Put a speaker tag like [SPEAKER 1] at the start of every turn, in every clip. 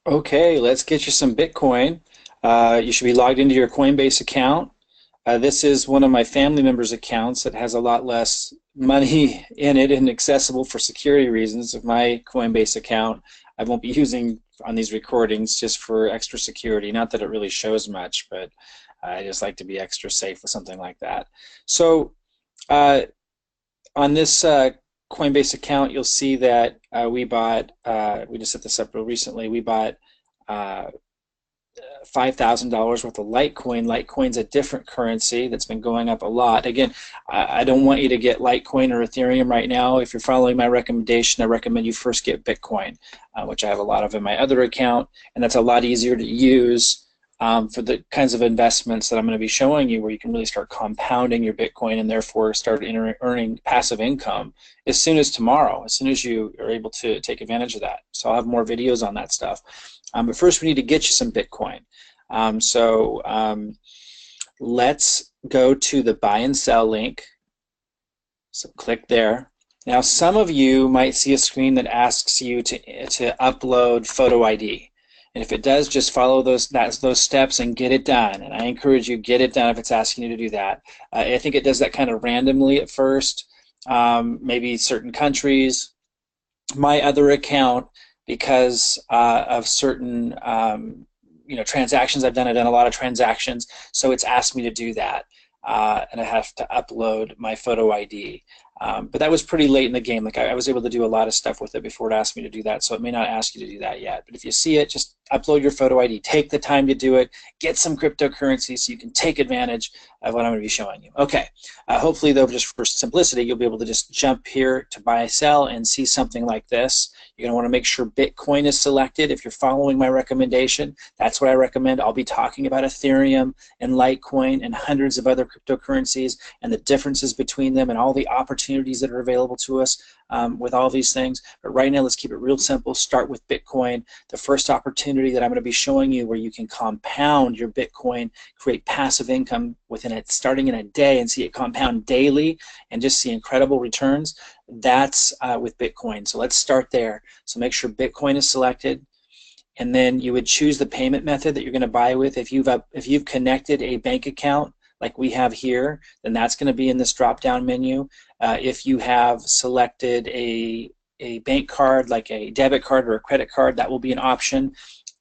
[SPEAKER 1] Okay, let's get you some Bitcoin. You should be logged into your Coinbase account. This is one of my family members' accounts that has a lot less money in it and accessible for security reasons. Of my Coinbase account, I won't be using on these recordings just for extra security. Not that it really shows much, but I just like to be extra safe with something like that. So uh, on this Coinbase account, you'll see that we just set this up real recently, we bought uh, $5,000 worth of Litecoin. Litecoin's a different currency that's been going up a lot. Again, I don't want you to get Litecoin or Ethereum right now. If you're following my recommendation, I recommend you first get Bitcoin, which I have a lot of in my other account, and that's a lot easier to use for the kinds of investments that I'm going to be showing you, where you can really start compounding your Bitcoin and therefore start earning passive income as soon as tomorrow, as soon as you are able to take advantage of that. So I'll have more videos on that stuff. But first we need to get you some Bitcoin. Let's go to the buy and sell link. So click there. Now some of you might see a screen that asks you to upload photo ID. And if it does, just follow those steps and get it done. And I encourage you, get it done if it's asking you to do that. I think it does that kind of randomly at first, maybe certain countries. My other account, because of certain transactions I've done a lot of transactions, so it's asked me to do that, and I have to upload my photo ID. But that was pretty late in the game. Like I was able to do a lot of stuff with it before it asked me to do that, so it may not ask you to do that yet. But if you see it, just upload your photo ID. Take the time to do it. Get some cryptocurrency so you can take advantage of what I'm going to be showing you. Okay. Hopefully, though, just for simplicity, you'll be able to just jump here to buy, sell, and see something like this. You're going to want to make sure Bitcoin is selected. If you're following my recommendation, that's what I recommend. I'll be talking about Ethereum and Litecoin and hundreds of other cryptocurrencies and the differences between them and all the opportunities that are available to us with all these things. But right now, let's keep it real simple. Start with Bitcoin. The first opportunity that I'm going to be showing you where you can compound your Bitcoin, create passive income within it, starting in a day, and see it compound daily and just see incredible returns. That's with Bitcoin. So let's start there. So make sure Bitcoin is selected, and then you would choose the payment method that you're going to buy with. If you've connected a bank account like we have here, then that's going to be in this drop-down menu. If you have selected a bank card, like a debit card or a credit card, that will be an option.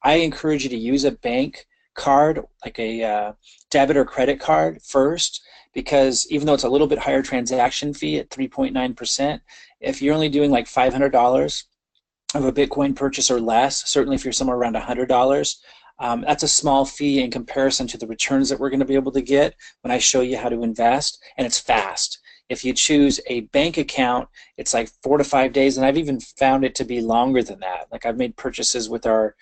[SPEAKER 1] I encourage you to use a bank card, like a debit or credit card first, because even though it's a little bit higher transaction fee at 3.9%, if you're only doing like $500 of a Bitcoin purchase or less, certainly if you're somewhere around $100, that's a small fee in comparison to the returns that we're going to be able to get when I show you how to invest, and it's fast. If you choose a bank account, it's like 4 to 5 days, and I've even found it to be longer than that. Like I've made purchases with our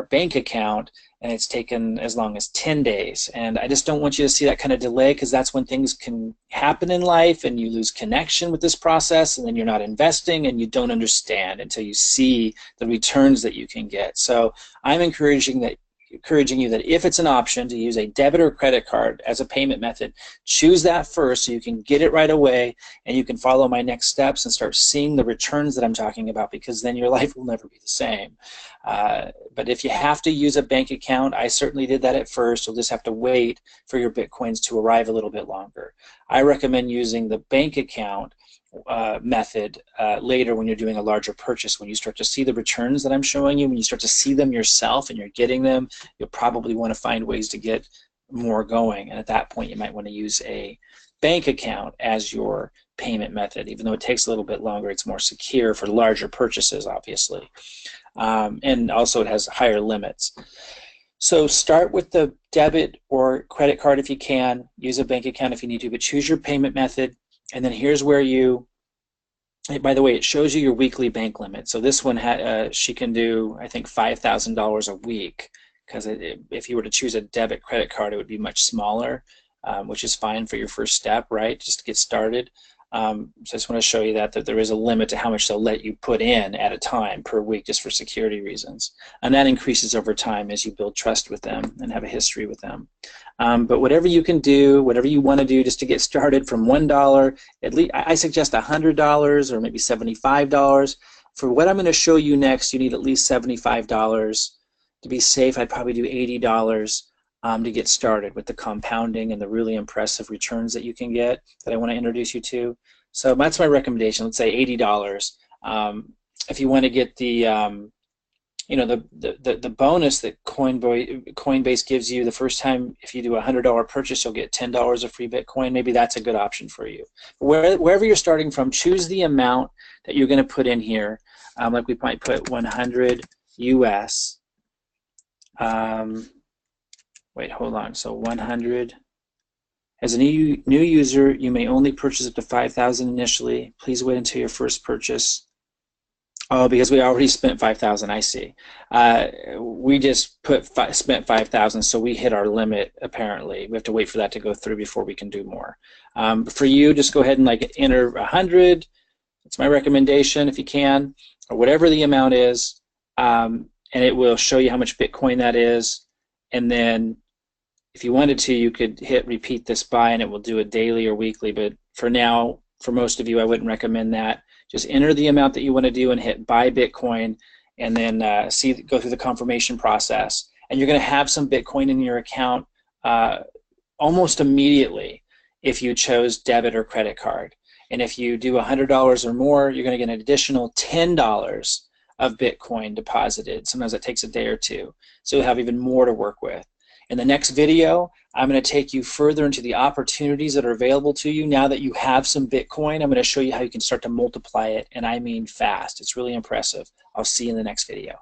[SPEAKER 1] bank account, and it's taken as long as 10 days. And I just don't want you to see that kind of delay, because that's when things can happen in life and you lose connection with this process, and then you're not investing and you don't understand until you see the returns that you can get. So I'm encouraging you that if it's an option to use a debit or credit card as a payment method, choose that first so you can get it right away and you can follow my next steps and start seeing the returns that I'm talking about, because then your life will never be the same. But if you have to use a bank account, I certainly did that at first. You'll just have to wait for your Bitcoins to arrive a little bit longer. I recommend using the bank account method later when you're doing a larger purchase. When you start to see the returns that I'm showing you, when you start to see them yourself and you're getting them, you'll probably want to find ways to get more going. And at that point, you might want to use a bank account as your payment method. Even though it takes a little bit longer, it's more secure for larger purchases, obviously. And also it has higher limits. So start with the debit or credit card if you can. Use a bank account if you need to, but choose your payment method. And then here's where by the way, it shows you your weekly bank limit. So this one, she can do, I think, $5,000 a week, because if you were to choose a debit credit card, it would be much smaller, which is fine for your first step, right? Just to get started. So I just want to show you that there is a limit to how much they'll let you put in at a time per week, just for security reasons. And that increases over time as you build trust with them and have a history with them. But whatever you can do, whatever you want to do just to get started, from $1, at least I suggest $100 or maybe $75. For what I'm going to show you next, you need at least $75. to be safe, I'd probably do $80 to get started with the compounding and the really impressive returns that you can get that I want to introduce you to. So that's my recommendation. Let's say $80. If you want to get the the bonus that Coinbase gives you the first time, if you do a $100 purchase, you'll get $10 of free Bitcoin. Maybe that's a good option for you. Wherever you're starting from, choose the amount that you're going to put in here. Like we might put 100 US. Wait, hold on. So 100. As a new user, you may only purchase up to 5,000 initially. Please wait until your first purchase. Oh, because we already spent 5,000. I see. We just spent 5,000, so we hit our limit. Apparently, we have to wait for that to go through before we can do more. For you, just go ahead and like enter 100. That's my recommendation if you can, or whatever the amount is, and it will show you how much Bitcoin that is. And then, if you wanted to, you could hit repeat this by, and it will do it daily or weekly. But for now, for most of you, I wouldn't recommend that. Just enter the amount that you want to do and hit buy Bitcoin, and then go through the confirmation process. And you're going to have some Bitcoin in your account almost immediately if you chose debit or credit card. And if you do $100 or more, you're going to get an additional $10 of Bitcoin deposited. Sometimes it takes a day or two. So you'll have even more to work with. In the next video, I'm going to take you further into the opportunities that are available to you now that you have some Bitcoin. I'm going to show you how you can start to multiply it, and I mean fast. It's really impressive. I'll see you in the next video.